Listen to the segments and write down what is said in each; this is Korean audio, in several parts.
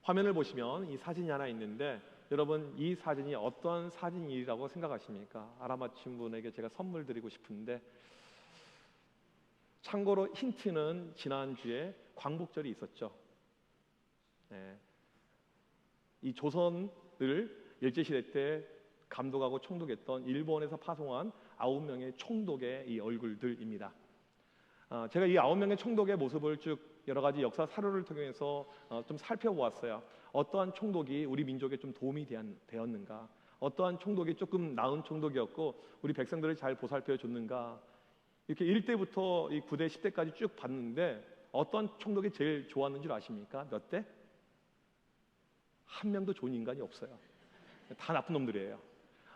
화면을 보시면 이 사진이 하나 있는데 여러분 이 사진이 어떤 사진이라고 생각하십니까? 알아맞힌 분에게 제가 선물 드리고 싶은데 참고로 힌트는 지난주에 광복절이 있었죠. 네. 이 조선을 일제시대 때 감독하고 총독했던 일본에서 파송한 9명의 총독의 이 얼굴들입니다. 제가 이 9명의 총독의 모습을 쭉 여러 가지 역사 사료를 통해서 좀 살펴보았어요. 어떠한 총독이 우리 민족에 좀 도움이 되었는가, 어떠한 총독이 조금 나은 총독이었고 우리 백성들을 잘 보살펴 줬는가, 이렇게 1대부터 이 9대, 10대까지 쭉 봤는데 어떤 총독이 제일 좋았는 줄 아십니까? 몇 대? 한 명도 좋은 인간이 없어요. 다 나쁜 놈들이에요.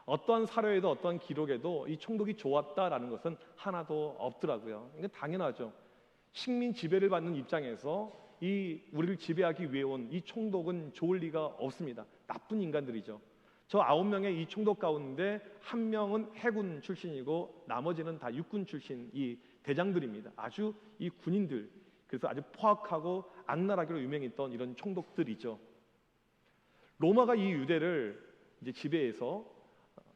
어떠한 사료에도 어떠한 기록에도 이 총독이 좋았다라는 것은 하나도 없더라고요. 이게 당연하죠. 식민 지배를 받는 입장에서 이 우리를 지배하기 위해 온 이 총독은 좋을 리가 없습니다. 나쁜 인간들이죠. 저 9명의 이 총독 가운데 한 명은 해군 출신이고 나머지는 다 육군 출신 이 대장들입니다. 아주 이 군인들, 그래서 아주 포악하고 악랄하기로 유명했던 이런 총독들이죠. 로마가 이 유대를 이제 지배해서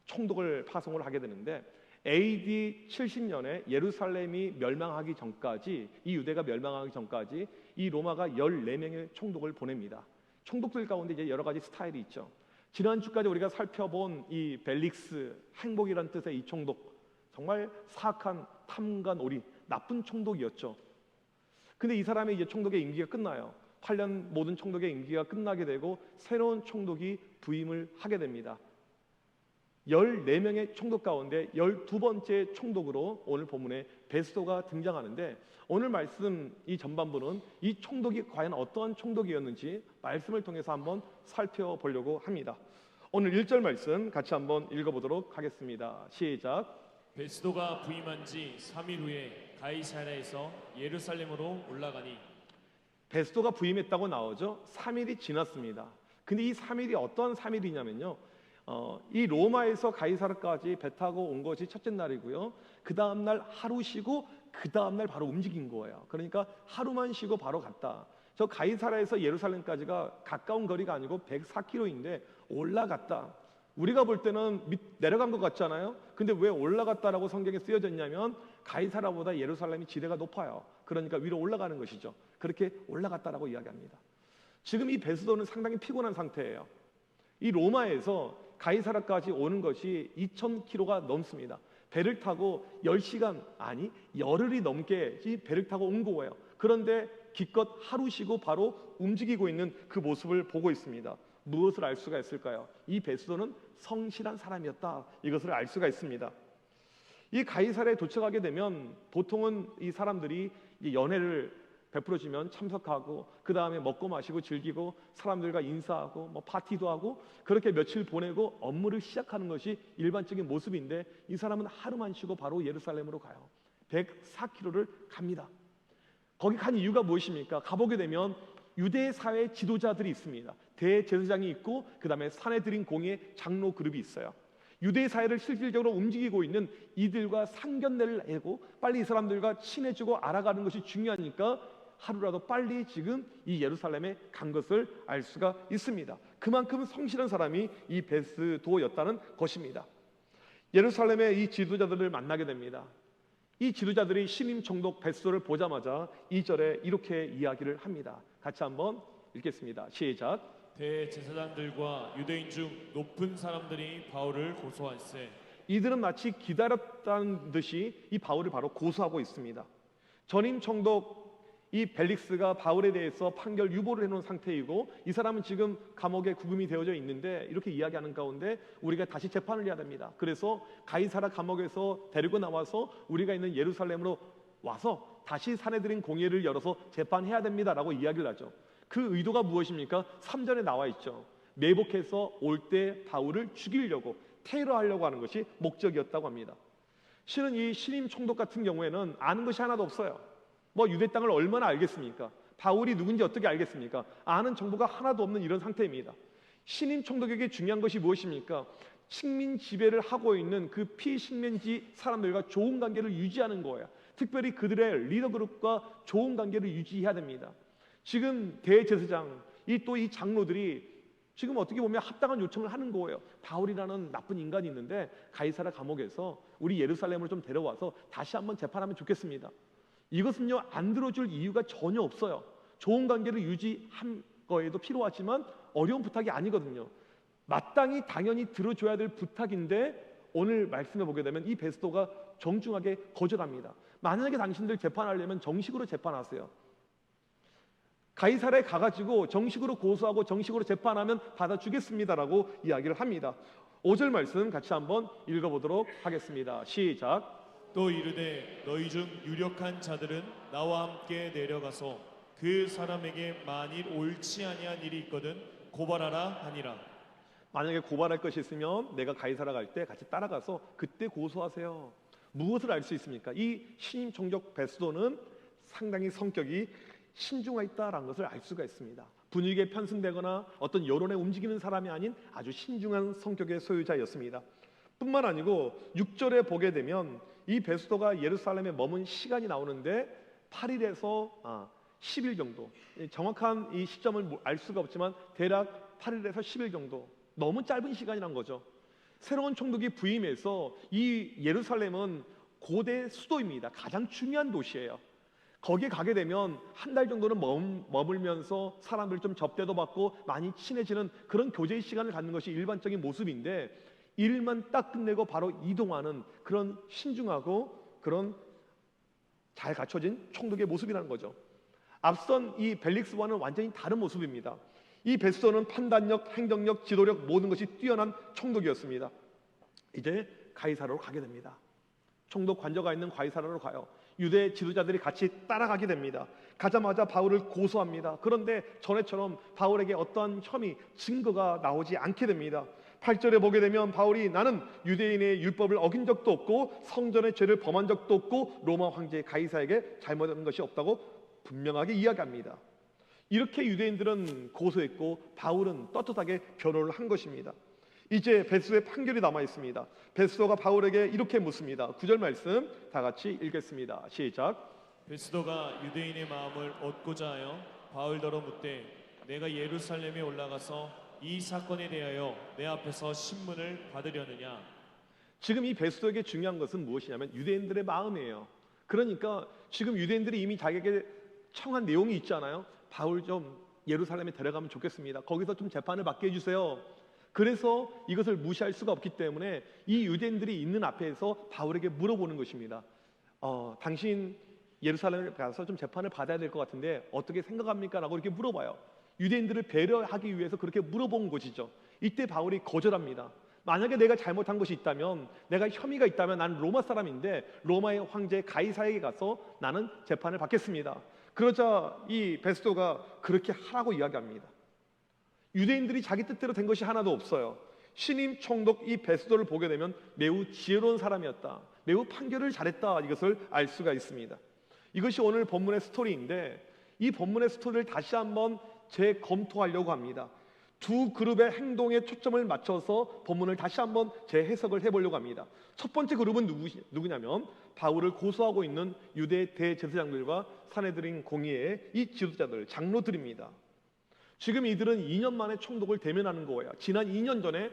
총독을 파송을 하게 되는데 AD 70년에 예루살렘이 멸망하기 전까지, 이 유대가 멸망하기 전까지 이 로마가 14명의 총독을 보냅니다. 총독들 가운데 이제 여러 가지 스타일이 있죠. 지난주까지 우리가 살펴본 이 벨릭스, 행복이란 뜻의 이 총독, 정말 사악한 탐관오리, 나쁜 총독이었죠. 근데 이 사람의 이제 총독의 임기가 끝나요. 8년 모든 총독의 임기가 끝나게 되고 새로운 총독이 부임을 하게 됩니다. 14명의 총독 가운데 12번째 총독으로 오늘 본문에 베스도가 등장하는데, 오늘 말씀 이 전반부는 이 총독이 과연 어떠한 총독이었는지 말씀을 통해서 한번 살펴보려고 합니다. 오늘 1절 말씀 같이 한번 읽어보도록 하겠습니다. 시작. 베스도가 부임한 지 3일 후에 가이사랴에서 예루살렘으로 올라가니. 베스도가 부임했다고 나오죠. 3일이 지났습니다. 근데 이 3일이 어떤 3일이냐면요, 이 로마에서 가이사르까지 배 타고 온 것이 첫째 날이고요. 그 다음날 하루 쉬고 그 다음날 바로 움직인 거예요. 그러니까 하루만 쉬고 바로 갔다. 저 가이사라에서 예루살렘까지가 가까운 거리가 아니고 104km인데 올라갔다. 우리가 볼 때는 내려간 것 같잖아요. 근데 왜 올라갔다라고 성경에 쓰여져 있냐면 가이사라보다 예루살렘이 지대가 높아요. 그러니까 위로 올라가는 것이죠. 그렇게 올라갔다라고 이야기합니다. 지금 이 베스도는 상당히 피곤한 상태예요. 이 로마에서 가이사라까지 오는 것이 2000km가 넘습니다. 배를 타고 10시간, 아니 열흘이 넘게 이 배를 타고 온 거예요. 그런데 기껏 하루 쉬고 바로 움직이고 있는 그 모습을 보고 있습니다. 무엇을 알 수가 있을까요? 이 베스도는 성실한 사람이었다, 이것을 알 수가 있습니다. 이 가이사라에 도착하게 되면 보통은 이 사람들이 연회를 베풀어지면 참석하고 그 다음에 먹고 마시고 즐기고 사람들과 인사하고 뭐 파티도 하고 그렇게 며칠 보내고 업무를 시작하는 것이 일반적인 모습인데, 이 사람은 하루만 쉬고 바로 예루살렘으로 가요. 104km를 갑니다. 거기 간 이유가 무엇입니까? 가보게 되면 유대 사회 지도자들이 있습니다. 대제사장이 있고 그 다음에 산헤드린 공의 장로 그룹이 있어요. 유대 사회를 실질적으로 움직이고 있는 이들과 상견례를 하고 빨리 이 사람들과 친해지고 알아가는 것이 중요하니까 하루라도 빨리 지금 이 예루살렘에 간 것을 알 수가 있습니다. 그만큼 성실한 사람이 이 베스도였다는 것입니다. 예루살렘의 이 지도자들을 만나게 됩니다. 이 지도자들이 신임 총독 베스도를 보자마자 2절에 이렇게 이야기를 합니다. 같이 한번 읽겠습니다. 시작. 대제사장들과 유대인 중 높은 사람들이 바울을 고소할세. 이들은 마치 기다렸다는 듯이 이 바울을 바로 고소하고 있습니다. 전임 총독 이 벨릭스가 바울에 대해서 판결 유보를 해놓은 상태이고 이 사람은 지금 감옥에 구금이 되어져 있는데 이렇게 이야기하는 가운데 우리가 다시 재판을 해야 됩니다. 그래서 가이사라 감옥에서 데리고 나와서 우리가 있는 예루살렘으로 와서 다시 산헤드린 공회를 열어서 재판해야 됩니다라고 이야기를 하죠. 그 의도가 무엇입니까? 3절에 나와 있죠. 매복해서 올 때 바울을 죽이려고, 테러하려고 하는 것이 목적이었다고 합니다. 실은 이 신임 총독 같은 경우에는 아는 것이 하나도 없어요. 뭐 유대 땅을 얼마나 알겠습니까? 바울이 누군지 어떻게 알겠습니까? 아는 정보가 하나도 없는 이런 상태입니다. 신임 총독에게 중요한 것이 무엇입니까? 식민 지배를 하고 있는 그 피식민지 사람들과 좋은 관계를 유지하는 거예요. 특별히 그들의 리더 그룹과 좋은 관계를 유지해야 됩니다. 지금 대제사장, 이 장로들이 지금 어떻게 보면 합당한 요청을 하는 거예요. 바울이라는 나쁜 인간이 있는데 가이사라 감옥에서 우리 예루살렘으로 좀 데려와서 다시 한번 재판하면 좋겠습니다. 이것은요, 안 들어줄 이유가 전혀 없어요. 좋은 관계를 유지한 거에도 필요하지만 어려운 부탁이 아니거든요. 마땅히 당연히 들어줘야 될 부탁인데 오늘 말씀해 보게 되면 이 베스도가 정중하게 거절합니다. 만약에 당신들 재판하려면 정식으로 재판하세요. 가이사라에 가가지고 정식으로 고소하고 정식으로 재판하면 받아주겠습니다라고 이야기를 합니다. 5절 말씀 같이 한번 읽어보도록 하겠습니다. 시작. 또 이르되 너희 중 유력한 자들은 나와 함께 내려가서 그 사람에게 만일 옳지 아니한 일이 있거든 고발하라 하니라. 만약에 고발할 것이 있으면 내가 가이사라 갈 때 같이 따라가서 그때 고소하세요. 무엇을 알 수 있습니까? 이 신임 총독 베스도는 상당히 성격이 신중하 있다라는 것을 알 수가 있습니다. 분위기에 편승되거나 어떤 여론에 움직이는 사람이 아닌 아주 신중한 성격의 소유자였습니다. 뿐만 아니고 6절에 보게 되면 이 베스도가 예루살렘에 머문 시간이 나오는데 8일에서 10일 정도, 정확한 이 시점을 알 수가 없지만 대략 8일에서 10일 정도, 너무 짧은 시간이란 거죠. 새로운 총독이 부임해서 이 예루살렘은 고대 수도입니다. 가장 중요한 도시예요. 거기에 가게 되면 한 달 정도는 머물면서 사람들 좀 접대도 받고 많이 친해지는 그런 교제의 시간을 갖는 것이 일반적인 모습인데, 일만 딱 끝내고 바로 이동하는 그런 신중하고 그런 잘 갖춰진 총독의 모습이라는 거죠. 앞선 이 벨릭스와는 완전히 다른 모습입니다. 이 베스도는 판단력, 행정력, 지도력 모든 것이 뛰어난 총독이었습니다. 이제 가이사라로 가게 됩니다. 총독 관저가 있는 가이사라로 가요. 유대 지도자들이 같이 따라가게 됩니다. 가자마자 바울을 고소합니다. 그런데 전에처럼 바울에게 어떠한 혐의, 증거가 나오지 않게 됩니다. 8절에 보게 되면 바울이 나는 유대인의 율법을 어긴 적도 없고 성전의 죄를 범한 적도 없고 로마 황제 가이사에게 잘못한 것이 없다고 분명하게 이야기합니다. 이렇게 유대인들은 고소했고 바울은 떳떳하게 변호를 한 것입니다. 이제 베스도의 판결이 남아 있습니다. 베스도가 바울에게 이렇게 묻습니다. 9절 말씀 다 같이 읽겠습니다. 시작. 베스도가 유대인의 마음을 얻고자 하여 바울더러 묻되 내가 예루살렘에 올라가서 이 사건에 대하여 내 앞에서 신문을 받으려느냐. 지금 이 베스도에게 중요한 것은 무엇이냐면 유대인들의 마음이에요. 그러니까 지금 유대인들이 이미 자기에게 청한 내용이 있잖아요. 바울 좀 예루살렘에 데려가면 좋겠습니다. 거기서 좀 재판을 받게 해주세요. 그래서 이것을 무시할 수가 없기 때문에 이 유대인들이 있는 앞에서 바울에게 물어보는 것입니다. 당신 예루살렘에 가서 좀 재판을 받아야 될 것 같은데 어떻게 생각합니까? 라고 이렇게 물어봐요. 유대인들을 배려하기 위해서 그렇게 물어본 것이죠. 이때 바울이 거절합니다. 만약에 내가 잘못한 것이 있다면, 내가 혐의가 있다면 나는 로마 사람인데 로마의 황제 가이사에게 가서 나는 재판을 받겠습니다. 그러자 이 베스도가 그렇게 하라고 이야기합니다. 유대인들이 자기 뜻대로 된 것이 하나도 없어요. 신임 총독 이 베스도를 보게 되면 매우 지혜로운 사람이었다, 매우 판결을 잘했다, 이것을 알 수가 있습니다. 이것이 오늘 본문의 스토리인데 이 본문의 스토리를 다시 한번 재검토하려고 합니다. 두 그룹의 행동에 초점을 맞춰서 본문을 다시 한번 재해석을 해보려고 합니다. 첫 번째 그룹은 누구냐면 바울을 고소하고 있는 유대 대제사장들과 사내들인 공의의 이 지도자들, 장로들입니다. 지금 이들은 2년 만에 총독을 대면하는 거예요. 지난 2년 전에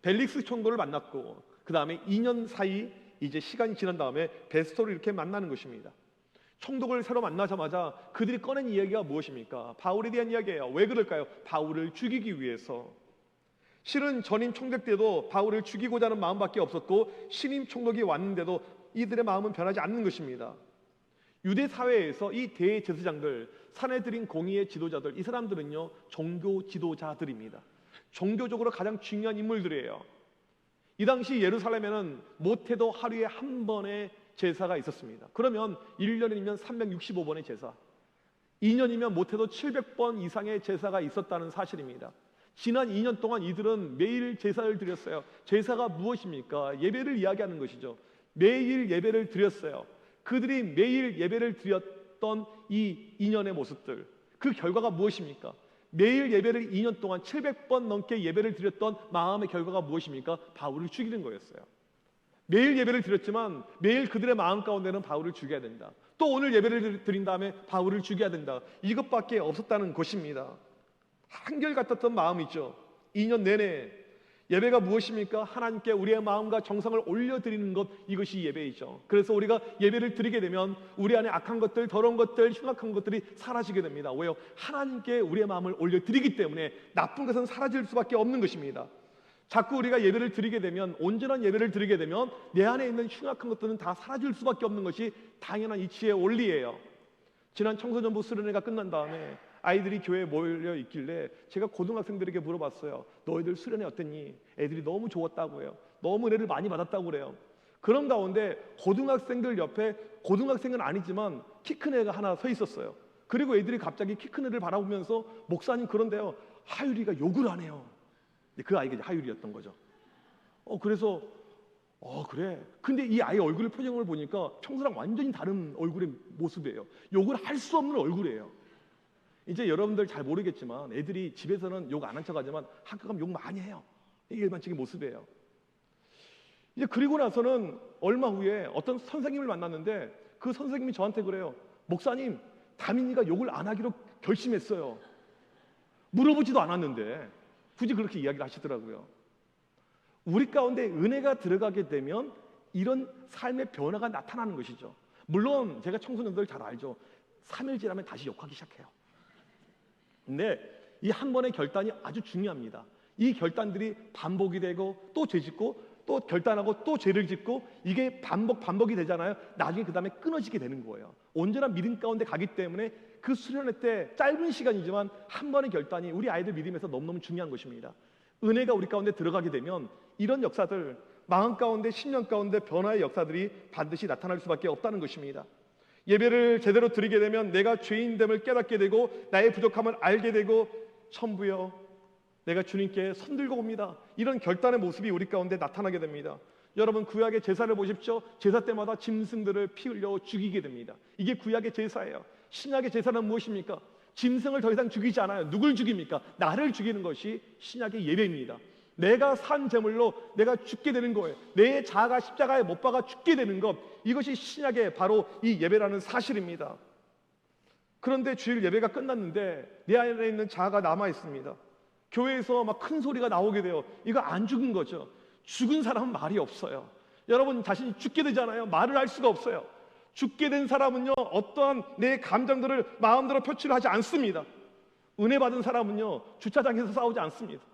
벨릭스 총독을 만났고 그 다음에 2년 사이 이제 시간이 지난 다음에 베스도를 이렇게 만나는 것입니다. 총독을 새로 만나자마자 그들이 꺼낸 이야기가 무엇입니까? 바울에 대한 이야기예요. 왜 그럴까요? 바울을 죽이기 위해서. 실은 전임 총독 때도 바울을 죽이고자 하는 마음밖에 없었고 신임 총독이 왔는데도 이들의 마음은 변하지 않는 것입니다. 유대 사회에서 이 대제사장들, 사내들인 공의의 지도자들, 이 사람들은요 종교 지도자들입니다. 종교적으로 가장 중요한 인물들이에요. 이 당시 예루살렘에는 못해도 하루에 한 번의 제사가 있었습니다. 그러면 1년이면 365번의 제사, 2년이면 못해도 700번 이상의 제사가 있었다는 사실입니다. 지난 2년 동안 이들은 매일 제사를 드렸어요. 제사가 무엇입니까? 예배를 이야기하는 것이죠. 매일 예배를 드렸어요. 그들이 매일 예배를 드렸던 이 2년의 모습들, 그 결과가 무엇입니까? 매일 예배를 2년 동안 700번 넘게 예배를 드렸던 마음의 결과가 무엇입니까? 바울을 죽이는 거였어요. 매일 예배를 드렸지만 매일 그들의 마음 가운데는 바울을 죽여야 된다. 또 오늘 예배를 드린 다음에 바울을 죽여야 된다. 이것밖에 없었다는 것입니다. 한결같았던 마음이죠. 2년 내내 예배가 무엇입니까? 하나님께 우리의 마음과 정성을 올려드리는 것, 이것이 예배이죠. 그래서 우리가 예배를 드리게 되면 우리 안에 악한 것들, 더러운 것들, 흉악한 것들이 사라지게 됩니다. 왜요? 하나님께 우리의 마음을 올려드리기 때문에 나쁜 것은 사라질 수밖에 없는 것입니다. 자꾸 우리가 예배를 드리게 되면, 온전한 예배를 드리게 되면 내 안에 있는 흉악한 것들은 다 사라질 수밖에 없는 것이 당연한 이치의 원리예요. 지난 청소년부 수련회가 끝난 다음에 아이들이 교회에 모여 있길래 제가 고등학생들에게 물어봤어요. 너희들 수련회 어땠니? 애들이 너무 좋았다고 해요. 너무 은혜를 많이 받았다고 그래요. 그런 가운데 고등학생들 옆에, 고등학생은 아니지만 키 큰 애가 하나 서 있었어요. 그리고 애들이 갑자기 키 큰 애를 바라보면서 목사님 그런데요, 하율이가 욕을 안 해요. 그 아이가 이제 하율이었던 거죠. 그래서 그래. 근데 이 아이 얼굴 표정을 보니까 평소랑 완전히 다른 얼굴의 모습이에요. 욕을 할 수 없는 얼굴이에요. 이제 여러분들 잘 모르겠지만 애들이 집에서는 욕 안 한 척하지만 학교 가면 욕 많이 해요. 이게 일반적인 모습이에요. 이제 그리고 나서는 얼마 후에 어떤 선생님을 만났는데 그 선생님이 저한테 그래요. 목사님, 다민이가 욕을 안 하기로 결심했어요. 물어보지도 않았는데 굳이 그렇게 이야기를 하시더라고요. 우리 가운데 은혜가 들어가게 되면 이런 삶의 변화가 나타나는 것이죠. 물론 제가 청소년들 잘 알죠. 3일 지나면 다시 욕하기 시작해요. 근데 이 한 번의 결단이 아주 중요합니다. 이 결단들이 반복이 되고 또 죄 짓고 또 결단하고 또 죄를 짓고 이게 반복이 되잖아요. 나중에 그 다음에 끊어지게 되는 거예요. 온전한 믿음 가운데 가기 때문에 그 수련회 때 짧은 시간이지만 한 번의 결단이 우리 아이들 믿음에서 너무너무 중요한 것입니다. 은혜가 우리 가운데 들어가게 되면 이런 역사들, 마음 가운데, 심령 가운데 변화의 역사들이 반드시 나타날 수밖에 없다는 것입니다. 예배를 제대로 드리게 되면 내가 죄인됨을 깨닫게 되고 나의 부족함을 알게 되고 천부여 내가 주님께 손들고 옵니다. 이런 결단의 모습이 우리 가운데 나타나게 됩니다. 여러분 구약의 제사를 보십시오. 제사 때마다 짐승들을 피 흘려 죽이게 됩니다. 이게 구약의 제사예요. 신약의 제사는 무엇입니까? 짐승을 더 이상 죽이지 않아요. 누굴 죽입니까? 나를 죽이는 것이 신약의 예배입니다. 내가 산 제물로 내가 죽게 되는 거예요. 내 자아가 십자가에 못 박아 죽게 되는 것, 이것이 신약의 바로 이 예배라는 사실입니다. 그런데 주일 예배가 끝났는데 내 안에 있는 자아가 남아 있습니다. 교회에서 막 큰 소리가 나오게 돼요. 이거 안 죽은 거죠. 죽은 사람은 말이 없어요. 여러분 자신이 죽게 되잖아요. 말을 할 수가 없어요. 죽게 된 사람은요, 어떠한 내 감정들을 마음대로 표출을 하지 않습니다. 은혜 받은 사람은요, 주차장에서 싸우지 않습니다.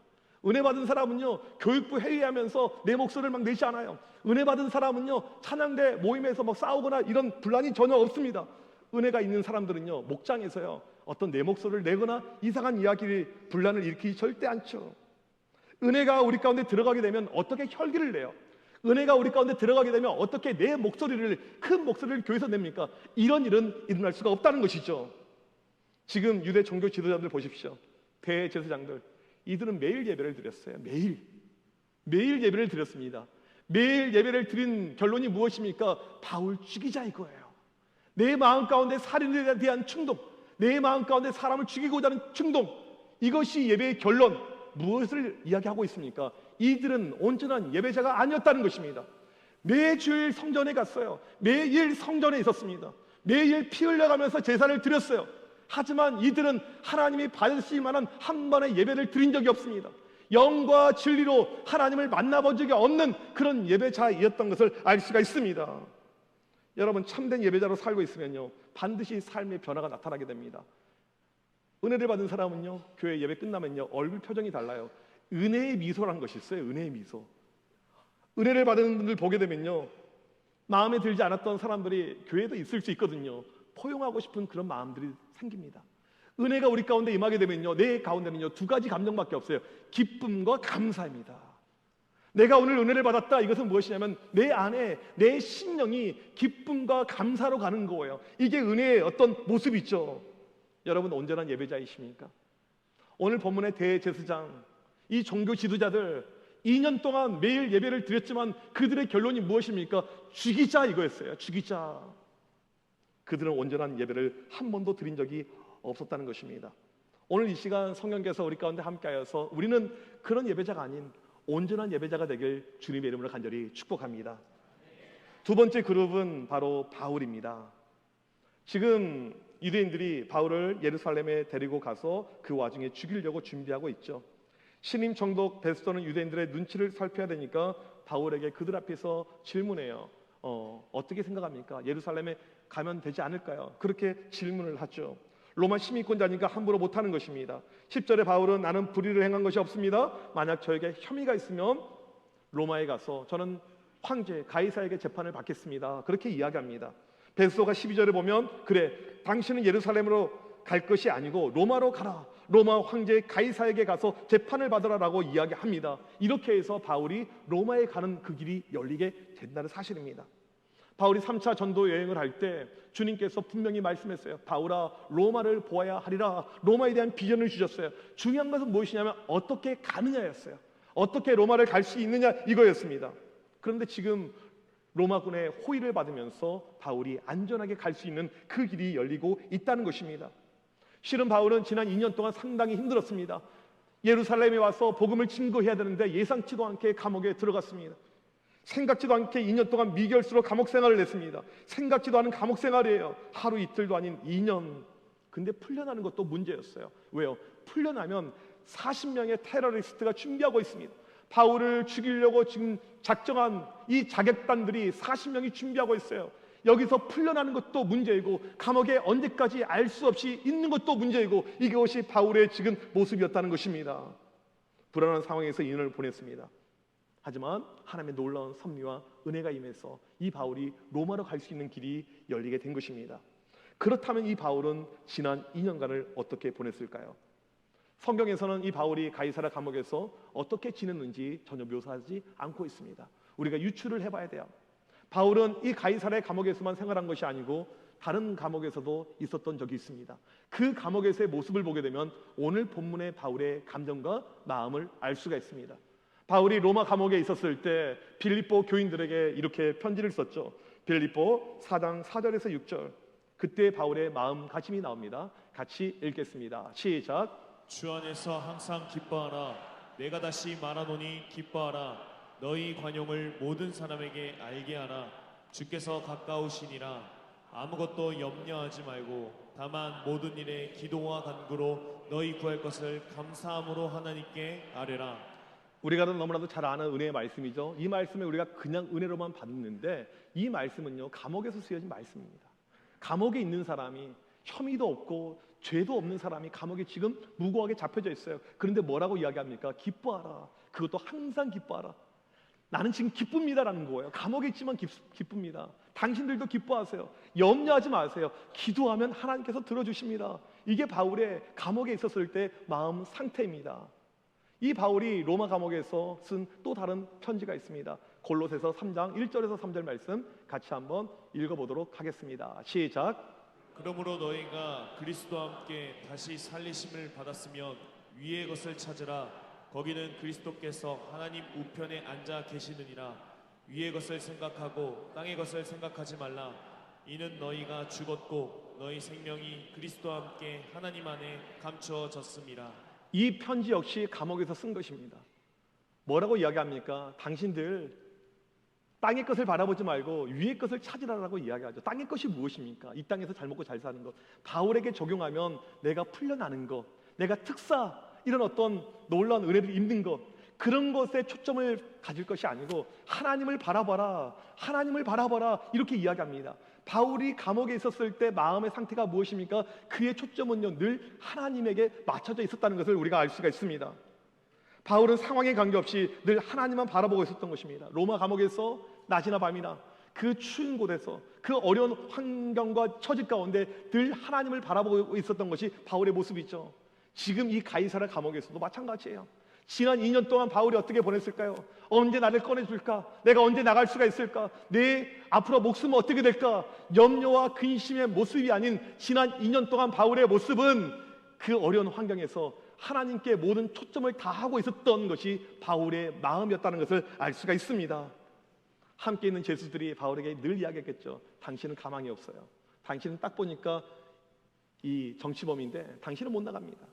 은혜 받은 사람은요, 교육부 회의하면서 내 목소리를 막 내지 않아요. 은혜 받은 사람은요, 찬양대 모임에서 막 싸우거나 이런 분란이 전혀 없습니다. 은혜가 있는 사람들은요, 목장에서요, 어떤 내 목소리를 내거나 이상한 이야기를 분란을 일으키지 절대 않죠. 은혜가 우리 가운데 들어가게 되면 어떻게 혈기를 내요? 은혜가 우리 가운데 들어가게 되면 어떻게 내 목소리를, 큰 목소리를 교회에서 냅니까? 이런 일은 일어날 수가 없다는 것이죠. 지금 유대 종교 지도자들 보십시오. 대제사장들, 이들은 매일 예배를 드렸어요. 매일 예배를 드렸습니다. 매일 예배를 드린 결론이 무엇입니까? 바울 죽이자 이거예요. 내 마음 가운데 살인에 대한 충동, 내 마음 가운데 사람을 죽이고자 하는 충동, 이것이 예배의 결론. 무엇을 이야기하고 있습니까? 이들은 온전한 예배자가 아니었다는 것입니다. 매주일 성전에 갔어요. 매일 성전에 있었습니다. 매일 피 흘려가면서 제사를 드렸어요. 하지만 이들은 하나님이 받으실 만한 한 번의 예배를 드린 적이 없습니다. 영과 진리로 하나님을 만나본 적이 없는 그런 예배자이었던 것을 알 수가 있습니다. 여러분 참된 예배자로 살고 있으면요, 반드시 삶의 변화가 나타나게 됩니다. 은혜를 받은 사람은요, 교회 예배 끝나면요, 얼굴 표정이 달라요. 은혜의 미소라는 것이 있어요. 은혜의 미소. 은혜를 받은 분들 보게 되면요, 마음에 들지 않았던 사람들이 교회에도 있을 수 있거든요. 포용하고 싶은 그런 마음들이 생깁니다. 은혜가 우리 가운데 임하게 되면요, 내 가운데는요, 두 가지 감정밖에 없어요. 기쁨과 감사입니다. 내가 오늘 은혜를 받았다, 이것은 무엇이냐면 내 안에 내 심령이 기쁨과 감사로 가는 거예요. 이게 은혜의 어떤 모습이죠. 여러분 온전한 예배자이십니까? 오늘 본문의 대제사장, 이 종교 지도자들 2년 동안 매일 예배를 드렸지만 그들의 결론이 무엇입니까? 죽이자 이거였어요. 죽이자. 그들은 온전한 예배를 한 번도 드린 적이 없었다는 것입니다. 오늘 이 시간 성령께서 우리 가운데 함께하여서 우리는 그런 예배자가 아닌 온전한 예배자가 되길 주님의 이름으로 간절히 축복합니다. 두 번째 그룹은 바로 바울입니다. 지금 유대인들이 바울을 예루살렘에 데리고 가서 그 와중에 죽이려고 준비하고 있죠. 신임 총독 베스토는 유대인들의 눈치를 살펴야 되니까 바울에게 그들 앞에서 질문해요. 어떻게 생각합니까? 예루살렘에 가면 되지 않을까요? 그렇게 질문을 하죠. 로마 시민권자니까 함부로 못하는 것입니다. 10절에 바울은 나는 불의를 행한 것이 없습니다. 만약 저에게 혐의가 있으면 로마에 가서 저는 황제 가이사에게 재판을 받겠습니다. 그렇게 이야기합니다. 베스토가 12절에 보면 그래 당신은 예루살렘으로 갈 것이 아니고 로마로 가라. 로마 황제 가이사에게 가서 재판을 받으라라고 이야기합니다. 이렇게 해서 바울이 로마에 가는 그 길이 열리게 된다는 사실입니다. 바울이 3차 전도 여행을 할 때 주님께서 분명히 말씀했어요. 바울아 로마를 보아야 하리라. 로마에 대한 비전을 주셨어요. 중요한 것은 무엇이냐면 어떻게 가느냐였어요. 어떻게 로마를 갈 수 있느냐 이거였습니다. 그런데 지금 로마군의 호의를 받으면서 바울이 안전하게 갈 수 있는 그 길이 열리고 있다는 것입니다. 실은 바울은 지난 2년 동안 상당히 힘들었습니다. 예루살렘에 와서 복음을 증거해야 되는데 예상치도 않게 감옥에 들어갔습니다. 생각지도 않게 2년 동안 미결수로 감옥 생활을 했습니다. 생각지도 않은 감옥 생활이에요. 하루 이틀도 아닌 2년. 근데 풀려나는 것도 문제였어요. 왜요? 풀려나면 40명의 테러리스트가 준비하고 있습니다. 바울을 죽이려고 지금 작정한 이 자객단들이 40명이 준비하고 있어요. 여기서 풀려나는 것도 문제이고 감옥에 언제까지 알 수 없이 있는 것도 문제이고 이것이 바울의 지금 모습이었다는 것입니다. 불안한 상황에서 2년을 보냈습니다. 하지만 하나님의 놀라운 섭리와 은혜가 임해서 이 바울이 로마로 갈 수 있는 길이 열리게 된 것입니다. 그렇다면 이 바울은 지난 2년간을 어떻게 보냈을까요? 성경에서는 이 바울이 가이사랴 감옥에서 어떻게 지냈는지 전혀 묘사하지 않고 있습니다. 우리가 유추를 해봐야 돼요. 바울은 이 가이사랴 감옥에서만 생활한 것이 아니고 다른 감옥에서도 있었던 적이 있습니다. 그 감옥에서의 모습을 보게 되면 오늘 본문의 바울의 감정과 마음을 알 수가 있습니다. 바울이 로마 감옥에 있었을 때 빌립보 교인들에게 이렇게 편지를 썼죠. 빌립보 4장 4절에서 6절. 그때 바울의 마음가짐이 나옵니다. 같이 읽겠습니다. 시작. 주 안에서 항상 기뻐하라. 내가 다시 말하노니 기뻐하라. 너희 관용을 모든 사람에게 알게 하라. 주께서 가까우시니라. 아무것도 염려하지 말고 다만 모든 일에 기도와 간구로 너희 구할 것을 감사함으로 하나님께 아뢰라. 우리가 너무나도 잘 아는 은혜의 말씀이죠. 이 말씀을 우리가 그냥 은혜로만 받는데 이 말씀은요 감옥에서 쓰여진 말씀입니다. 감옥에 있는 사람이 혐의도 없고 죄도 없는 사람이 감옥에 지금 무고하게 잡혀져 있어요. 그런데 뭐라고 이야기합니까? 기뻐하라. 그것도 항상 기뻐하라. 나는 지금 기쁩니다라는 거예요. 감옥에 있지만 기쁩니다. 당신들도 기뻐하세요. 염려하지 마세요. 기도하면 하나님께서 들어주십니다. 이게 바울의 감옥에 있었을 때 마음 상태입니다. 이 바울이 로마 감옥에서 쓴 또 다른 편지가 있습니다. 골로새서 3장 1절에서 3절 말씀 같이 한번 읽어보도록 하겠습니다. 시작. 그러므로 너희가 그리스도와 함께 다시 살리심을 받았으면 위의 것을 찾으라. 거기는 그리스도께서 하나님 우편에 앉아 계시느니라. 위의 것을 생각하고 땅의 것을 생각하지 말라. 이는 너희가 죽었고 너희 생명이 그리스도와 함께 하나님 안에 감추어졌음이라. 이 편지 역시 감옥에서 쓴 것입니다. 뭐라고 이야기합니까? 당신들 땅의 것을 바라보지 말고 위의 것을 찾으라고 이야기하죠. 땅의 것이 무엇입니까? 이 땅에서 잘 먹고 잘 사는 것. 바울에게 적용하면 내가 풀려나는 것, 내가 특사, 이런 어떤 놀라운 은혜를 입는 것, 그런 것에 초점을 가질 것이 아니고 하나님을 바라봐라, 하나님을 바라봐라 이렇게 이야기합니다. 바울이 감옥에 있었을 때 마음의 상태가 무엇입니까? 그의 초점은요 늘 하나님에게 맞춰져 있었다는 것을 우리가 알 수가 있습니다. 바울은 상황에 관계없이 늘 하나님만 바라보고 있었던 것입니다. 로마 감옥에서 낮이나 밤이나 그 추운 곳에서 그 어려운 환경과 처지 가운데 늘 하나님을 바라보고 있었던 것이 바울의 모습이죠. 지금 이 가이사랴 감옥에서도 마찬가지예요. 지난 2년 동안 바울이 어떻게 보냈을까요? 언제 나를 꺼내줄까? 내가 언제 나갈 수가 있을까? 내 앞으로 목숨은 어떻게 될까? 염려와 근심의 모습이 아닌 지난 2년 동안 바울의 모습은 그 어려운 환경에서 하나님께 모든 초점을 다하고 있었던 것이 바울의 마음이었다는 것을 알 수가 있습니다. 함께 있는 제수들이 바울에게 늘 이야기했겠죠. 당신은 가망이 없어요. 당신은 딱 보니까 이 정치범인데 당신은 못 나갑니다.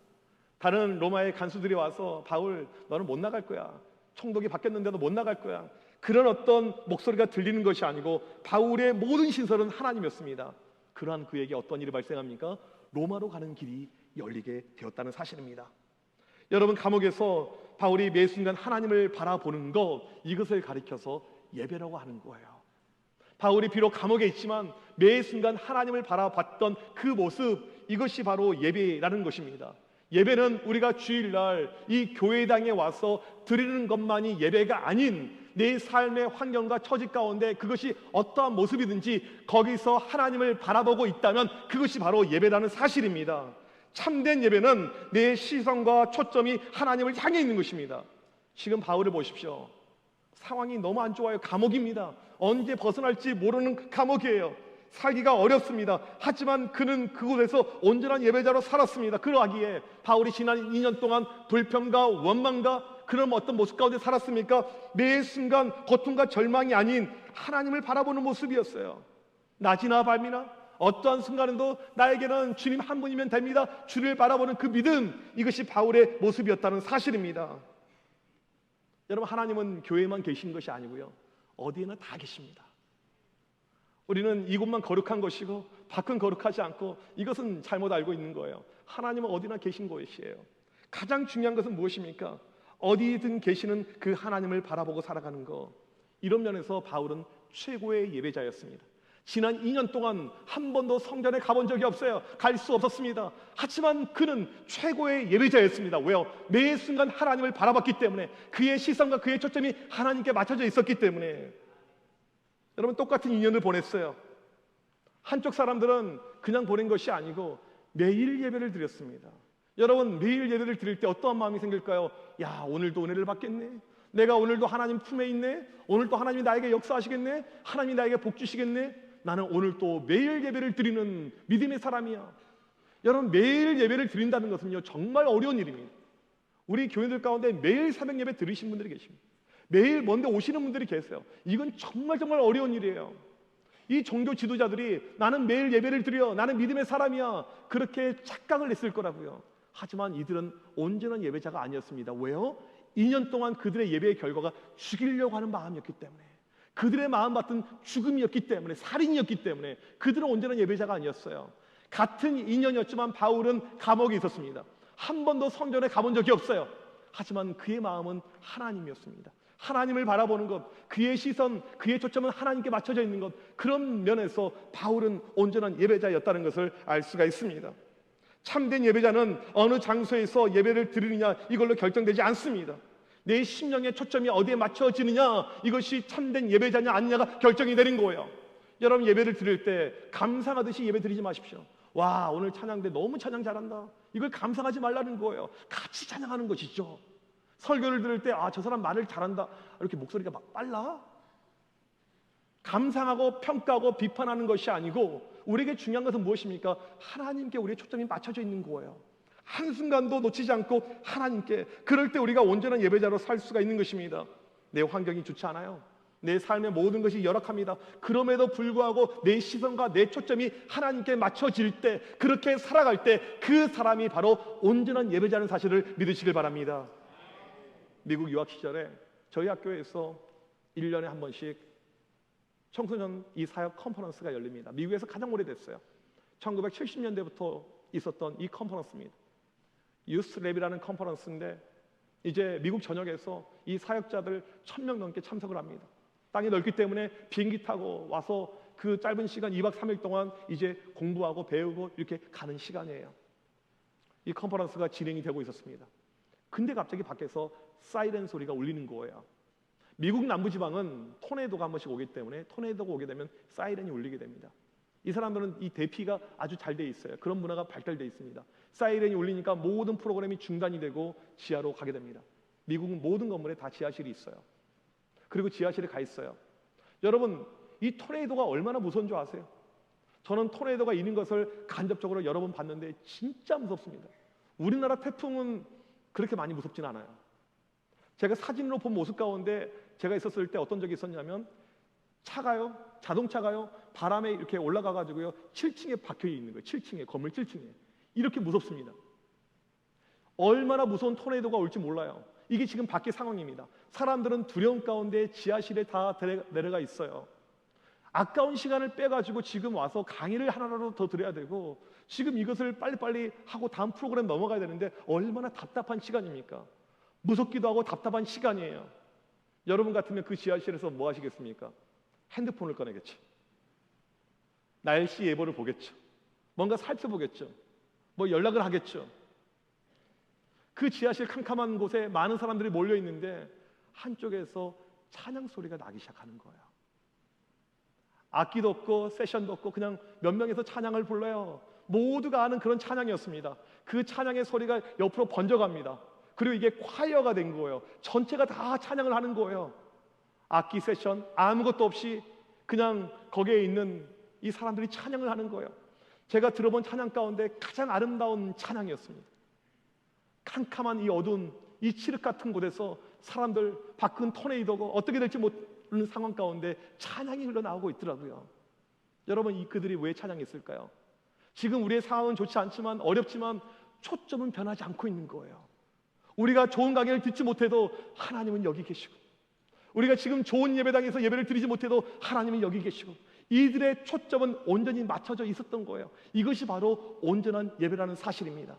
다른 로마의 간수들이 와서 바울 너는 못 나갈 거야. 총독이 바뀌었는데도 못 나갈 거야. 그런 어떤 목소리가 들리는 것이 아니고 바울의 모든 신설은 하나님이었습니다. 그러한 그에게 어떤 일이 발생합니까? 로마로 가는 길이 열리게 되었다는 사실입니다. 여러분, 감옥에서 바울이 매 순간 하나님을 바라보는 것, 이것을 가리켜서 예배라고 하는 거예요. 바울이 비록 감옥에 있지만 매 순간 하나님을 바라봤던 그 모습, 이것이 바로 예배라는 것입니다. 예배는 우리가 주일날 이 교회당에 와서 드리는 것만이 예배가 아닌 내 삶의 환경과 처지 가운데 그것이 어떠한 모습이든지 거기서 하나님을 바라보고 있다면 그것이 바로 예배라는 사실입니다. 참된 예배는 내 시선과 초점이 하나님을 향해 있는 것입니다. 지금 바울을 보십시오. 상황이 너무 안 좋아요. 감옥입니다. 언제 벗어날지 모르는 감옥이에요. 살기가 어렵습니다. 하지만 그는 그곳에서 온전한 예배자로 살았습니다. 그러하기에 바울이 지난 2년 동안 불평과 원망과 그런 어떤 모습 가운데 살았습니까? 매 순간 고통과 절망이 아닌 하나님을 바라보는 모습이었어요. 낮이나 밤이나 어떠한 순간에도 나에게는 주님 한 분이면 됩니다. 주를 바라보는 그 믿음, 이것이 바울의 모습이었다는 사실입니다. 여러분, 하나님은 교회에만 계신 것이 아니고요, 어디에나 다 계십니다. 우리는 이곳만 거룩한 것이고 밖은 거룩하지 않고, 이것은 잘못 알고 있는 거예요. 하나님은 어디나 계신 것이에요. 가장 중요한 것은 무엇입니까? 어디든 계시는 그 하나님을 바라보고 살아가는 것. 이런 면에서 바울은 최고의 예배자였습니다. 지난 2년 동안 한 번도 성전에 가본 적이 없어요. 갈 수 없었습니다. 하지만 그는 최고의 예배자였습니다. 왜요? 매 순간 하나님을 바라봤기 때문에, 그의 시선과 그의 초점이 하나님께 맞춰져 있었기 때문에. 여러분, 똑같은 2년을 보냈어요. 한쪽 사람들은 그냥 보낸 것이 아니고 매일 예배를 드렸습니다. 여러분, 매일 예배를 드릴 때 어떠한 마음이 생길까요? 야, 오늘도 은혜를 받겠네. 내가 오늘도 하나님 품에 있네. 오늘도 하나님이 나에게 역사하시겠네. 하나님이 나에게 복 주시겠네. 나는 오늘 또 매일 예배를 드리는 믿음의 사람이야. 여러분, 매일 예배를 드린다는 것은요, 정말 어려운 일입니다. 우리 교회들 가운데 매일 새벽 예배 드리신 분들이 계십니다. 매일 먼데 오시는 분들이 계세요. 이건 정말 어려운 일이에요. 이 종교 지도자들이 나는 매일 예배를 드려, 나는 믿음의 사람이야, 그렇게 착각을 했을 거라고요. 하지만 이들은 온전한 예배자가 아니었습니다. 왜요? 2년 동안 그들의 예배의 결과가 죽이려고 하는 마음이었기 때문에, 그들의 마음 같은 죽음이었기 때문에, 살인이었기 때문에 그들은 온전한 예배자가 아니었어요. 같은 2년이었지만 바울은 감옥에 있었습니다. 한 번도 성전에 가본 적이 없어요. 하지만 그의 마음은 하나님이었습니다. 하나님을 바라보는 것, 그의 시선, 그의 초점은 하나님께 맞춰져 있는 것, 그런 면에서 바울은 온전한 예배자였다는 것을 알 수가 있습니다. 참된 예배자는 어느 장소에서 예배를 드리느냐 이걸로 결정되지 않습니다. 내 심령의 초점이 어디에 맞춰지느냐, 이것이 참된 예배자냐 아니냐가 결정이 되는 거예요. 여러분, 예배를 드릴 때 감상하듯이 예배 드리지 마십시오. 와, 오늘 찬양대 너무 찬양 잘한다, 이걸 감상하지 말라는 거예요. 같이 찬양하는 것이죠. 설교를 들을 때 아, 저 사람 말을 잘한다, 이렇게 목소리가 막 빨라? 감상하고 평가하고 비판하는 것이 아니고, 우리에게 중요한 것은 무엇입니까? 하나님께 우리의 초점이 맞춰져 있는 거예요. 한순간도 놓치지 않고 하나님께, 그럴 때 우리가 온전한 예배자로 살 수가 있는 것입니다. 내 환경이 좋지 않아요. 내 삶의 모든 것이 열악합니다. 그럼에도 불구하고 내 시선과 내 초점이 하나님께 맞춰질 때, 그렇게 살아갈 때 그 사람이 바로 온전한 예배자라는 사실을 믿으시길 바랍니다. 미국 유학 시절에 저희 학교에서 1년에 한 번씩 청소년 이 사역 컨퍼런스가 열립니다. 미국에서 가장 오래됐어요. 1970년대부터 있었던 이 컨퍼런스입니다. 유스랩이라는 컨퍼런스인데, 이제 미국 전역에서 이 사역자들 1000명 넘게 참석을 합니다. 땅이 넓기 때문에 비행기 타고 와서 그 짧은 시간 2박 3일 동안 이제 공부하고 배우고 이렇게 가는 시간이에요. 이 컨퍼런스가 진행이 되고 있었습니다. 근데 갑자기 밖에서 사이렌 소리가 울리는 거예요. 미국 남부지방은 토네이도가 한 번씩 오기 때문에, 토네이도가 오게 되면 사이렌이 울리게 됩니다. 이 사람들은 이 대피가 아주 잘 돼 있어요. 그런 문화가 발달돼 있습니다. 사이렌이 울리니까 모든 프로그램이 중단이 되고 지하로 가게 됩니다. 미국 모든 건물에 다 지하실이 있어요. 그리고 지하실에 가 있어요. 여러분, 이 토네이도가 얼마나 무서운 줄 아세요? 저는 토네이도가 있는 것을 간접적으로 여러 번 봤는데 진짜 무섭습니다. 우리나라 태풍은 그렇게 많이 무섭진 않아요. 제가 사진으로 본 모습 가운데 제가 있었을 때 어떤 적이 있었냐면, 차가요, 자동차가요, 바람에 이렇게 올라가 가지고요 7층에 박혀 있는 거예요. 7층에, 건물 7층에. 이렇게 무섭습니다. 얼마나 무서운 토네이도가 올지 몰라요. 이게 지금 밖의 상황입니다. 사람들은 두려움 가운데 지하실에 다 내려가 있어요. 아까운 시간을 빼가지고 지금 와서 강의를 하나라도 더 드려야 되고 지금 이것을 빨리빨리 하고 다음 프로그램 넘어가야 되는데 얼마나 답답한 시간입니까? 무섭기도 하고 답답한 시간이에요. 여러분 같으면 그 지하실에서 뭐 하시겠습니까? 핸드폰을 꺼내겠죠. 날씨 예보를 보겠죠. 뭔가 살펴보겠죠. 뭐 연락을 하겠죠. 그 지하실 캄캄한 곳에 많은 사람들이 몰려 있는데 한쪽에서 찬양 소리가 나기 시작하는 거예요. 악기도 없고 세션도 없고 그냥 몇 명에서 찬양을 불러요. 모두가 아는 그런 찬양이었습니다. 그 찬양의 소리가 옆으로 번져갑니다. 그리고 이게 콰이어가 된 거예요. 전체가 다 찬양을 하는 거예요. 악기 세션 아무것도 없이 그냥 거기에 있는 이 사람들이 찬양을 하는 거예요. 제가 들어본 찬양 가운데 가장 아름다운 찬양이었습니다. 캄캄한 이 어두운 이 칠흑 같은 곳에서 사람들 밖은 토네이도고 어떻게 될지 모르는 상황 가운데 찬양이 흘러나오고 있더라고요. 여러분, 이 그들이 왜 찬양했을까요? 지금 우리의 상황은 좋지 않지만 어렵지만 초점은 변하지 않고 있는 거예요. 우리가 좋은 강의를 듣지 못해도 하나님은 여기 계시고, 우리가 지금 좋은 예배당에서 예배를 드리지 못해도 하나님은 여기 계시고, 이들의 초점은 온전히 맞춰져 있었던 거예요. 이것이 바로 온전한 예배라는 사실입니다.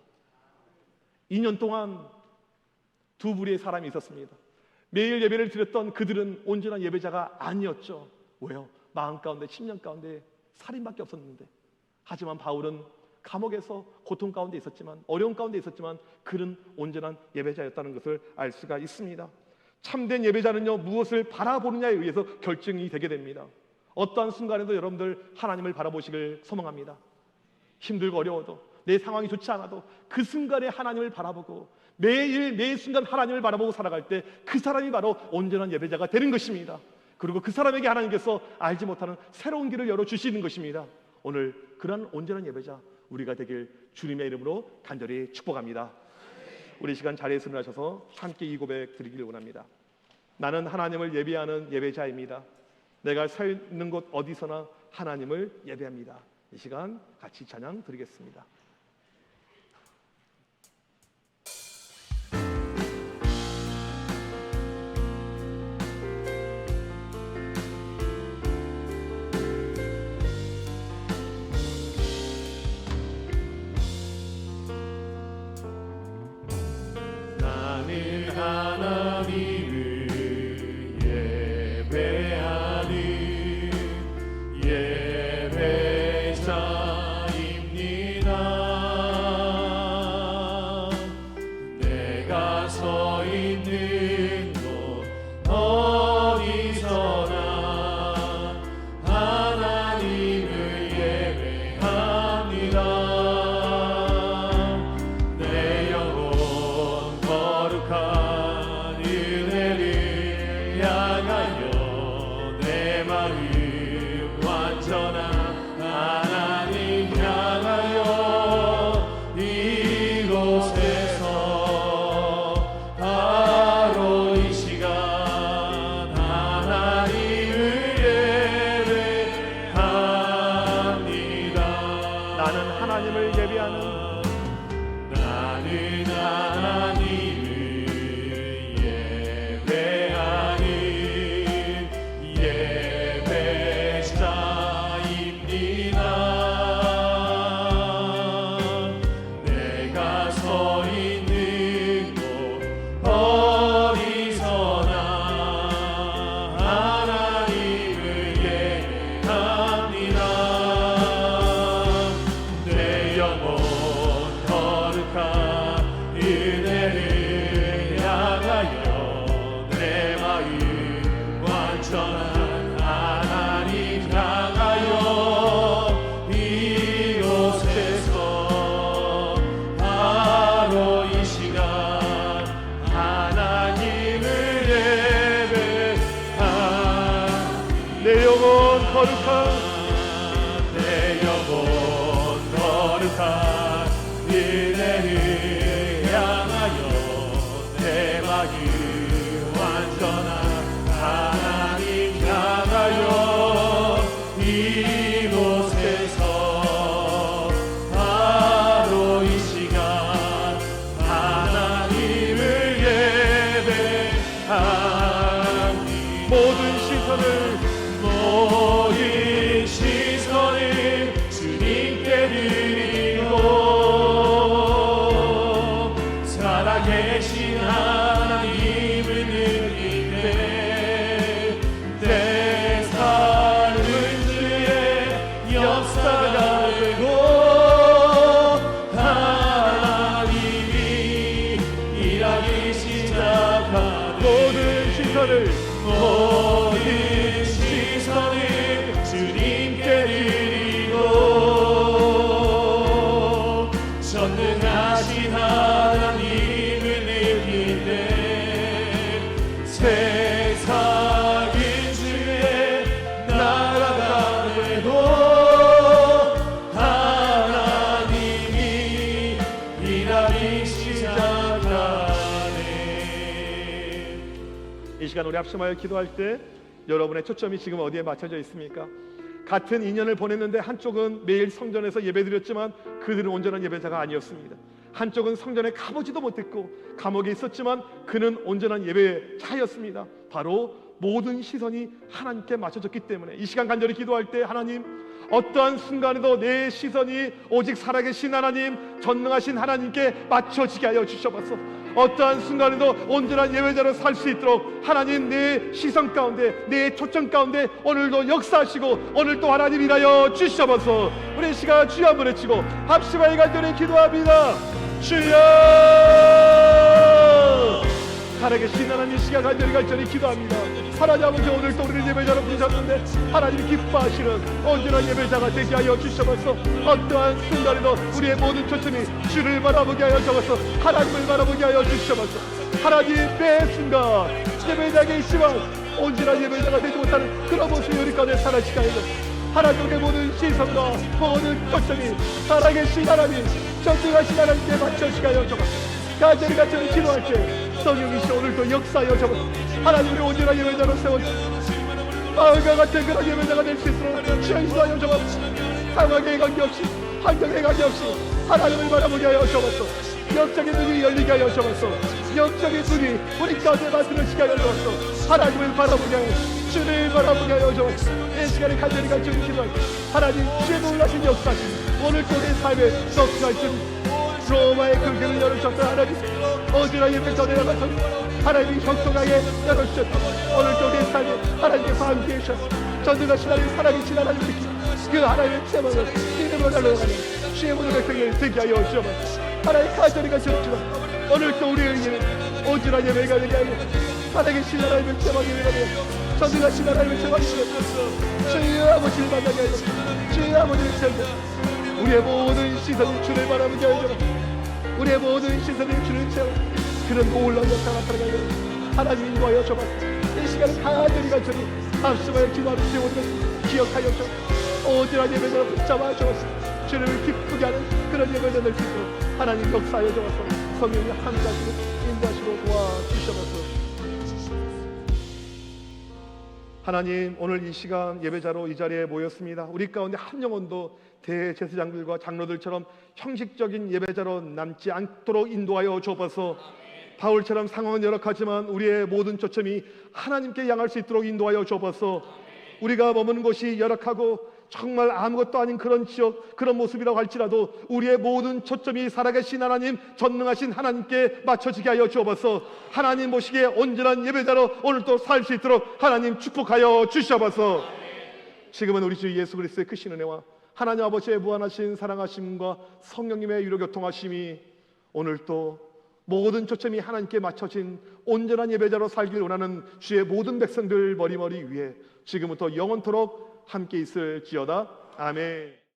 2년 동안 두 부류의 사람이 있었습니다. 매일 예배를 드렸던 그들은 온전한 예배자가 아니었죠. 왜요? 마음 가운데 10년 가운데 살인밖에 없었는데. 하지만 바울은 감옥에서 고통 가운데 있었지만, 어려운 가운데 있었지만 그는 온전한 예배자였다는 것을 알 수가 있습니다. 참된 예배자는요, 무엇을 바라보느냐에 의해서 결정이 되게 됩니다. 어떠한 순간에도 여러분들 하나님을 바라보시길 소망합니다. 힘들고 어려워도, 내 상황이 좋지 않아도 그 순간에 하나님을 바라보고 매일 매 순간 하나님을 바라보고 살아갈 때 그 사람이 바로 온전한 예배자가 되는 것입니다. 그리고 그 사람에게 하나님께서 알지 못하는 새로운 길을 열어주시는 것입니다. 오늘 그런 온전한 예배자 우리가 되길 주님의 이름으로 간절히 축복합니다. 우리 시간 자리에 일어나셔서 함께 이 고백 드리길 원합니다. 나는 하나님을 예배하는 예배자입니다. 내가 서 있는 곳 어디서나 하나님을 예배합니다. 이 시간 같이 찬양 드리겠습니다. 나는 하나님을 예배하는 예배자입니다. 내가 서 있는 곳 어디서나 하나님을 예배합니다. 내 영혼 거룩한 은혜를 향하여 내 마음 완전한 하나님 향하여 이곳에서 바로 이 시간 하나님을 예배합니다. 나는 하나님을 예배하는 나는 하나님을 예배하는 예배자입니다. 내가 서 있는 곳 어디서나 하나님을 예배합니다. 내 영혼 거룩한 은혜를 향하여 내 마음 완전한 하나님 향하여 이곳에서 바로 이 시간 하나님을 예배합니다. 내 영혼 거룩한 내 영혼 거룩한 은혜를 향하여 내 마음 완전한 하나님 향하여 이곳에서 바로 이 시간 하나님을 예배합니다. 모든 시선을 모든 살아계신 하나님을 느낄 때 삶은 주의 역사가 되고 하나님이 일하기 시작한 모든 시선을 주님께 드리고 전능하신 하나님을 느낄 때 세상은 주의 나라가 되고 하나님이 일하기 시작하네. 이 시간 우리 합심하여 기도할 때 여러분의 초점이 지금 어디에 맞춰져 있습니까? 같은 2년을 보냈는데 한쪽은 매일 성전에서 예배드렸지만 그들은 온전한 예배자가 아니었습니다. 한쪽은 성전에 가보지도 못했고 감옥에 있었지만 그는 온전한 예배자였습니다. 바로 모든 시선이 하나님께 맞춰졌기 때문에 이 시간 간절히 기도할 때 하나님, 어떠한 순간에도 내 시선이 오직 살아계신 하나님, 전능하신 하나님께 맞춰지게 하여 주셔서 어떠한 순간에도 온전한 예배자로 살 수 있도록 하나님, 내 시선 가운데, 내 초점 가운데 오늘도 역사하시고 오늘도 하나님 일하여 주셔서 우리 시간 주여 한번 외치고 합심하여 간절히 기도합니다. 주여! 살아계신 하나님, 시간 간절히 기도합니다. 하나님 아버지, 오늘도 우리를 예배자로 부르셨는데 하나님이 기뻐하시는 온전한 예배자가 되게 하여 주셔서 어떠한 순간에도 우리의 모든 초점이 주를 바라보게 하여 주셔서 하나님을 바라보게 하여 주셔서 하나님, 매 순간 예배자에게 있지만 온전한 예배자가 되지 못하는 그런 모습이 우리 가운데 사라지게 하여 하나님의 모든 시선과 모든 초점이 살아계신 하나님, 전능하신 하나님께 맞춰지게 하여 주셔서 간절히 기도할 때 성령이시 오늘도 역사하여 주셔서 하나님, 우리 온전한 예배자로 세워주시고 마음과 같은 그런 예배자가 될 수 있도록 주여 인도하여 주옵소서. 상황에 관계없이 환경에 관계없이 하나님을 바라보게 하여 주옵소서. 영적인 눈이 열리게 하여 주옵소서. 영적인 눈이 우리 가운데 만들어지게 하여 주옵소서. 하나님을 바라보게 하여 주를 바라보게 하여 주옵소서. 이 시간에 간절히 기도할 때 하나님, 주의 놀라신 역사신 오늘도 내 삶에 역사할 줄 로마의 긍휼을 열어주셨던 하나님, 어디나 예배 전에 나가서 하나님이 형통하게 열어주셨다. 오늘도 내 삶에 하나님께서 함께해 주셔서 전능하신 하나님, 살아계신 하나님, 그 하나님의 제목을 이름으로 달려가는 주의 모든 백성을 되게 하여 주옵소서. 하나님, 간절히 주옵소서. 오늘도 우리의 의미는 온전한 예배가 되게 하여 살아계신 하나님의 제목을 위하여 전능하신 하나님의 제목을 위하여 주의 아버지를 만나게 하여 주의 아버지를 세우고 우리의 모든 시선이 주를 바라보게 하여 우리의 모든 시선이 주를 채워 그런 놀라운 역사가 나타나게 하여 하나님 인도하여 주옵소서. 이 시간에 간절히 합심하여 기도하는 주의 모든 것을 기억하여 주옵소서. 온전한 예배자로 붙잡아 주옵소서. 주를 기쁘게 하는 그런 예배자 될 수 있도록 하나님 역사하여 주옵소서. 성령이 함께하시고 인도하시고 도와주셔서 하나님, 오늘 이 시간 예배자로 이 자리에 모였습니다. 우리 가운데 한 영혼도 대제사장들과 장로들처럼 형식적인 예배자로 남지 않도록 인도하여 주옵소서. 바울처럼 상황은 열악하지만 우리의 모든 초점이 하나님께 향할 수 있도록 인도하여 주옵소서. 우리가 머무는 곳이 열악하고 정말 아무것도 아닌 그런 지역, 그런 모습이라고 할지라도 우리의 모든 초점이 살아계신 하나님, 전능하신 하나님께 맞춰지게 하여 주옵소서. 하나님 보시기에 온전한 예배자로 오늘도 살 수 있도록 하나님 축복하여 주셔서 지금은 우리 주 예수 그리스도의 크신 은혜와 하나님 아버지의 무한하신 사랑하심과 성령님의 유로 교통하심이 오늘도 모든 초점이 하나님께 맞춰진 온전한 예배자로 살길 원하는 주의 모든 백성들 머리머리 위에 지금부터 영원토록 함께 있을지어다. 아멘.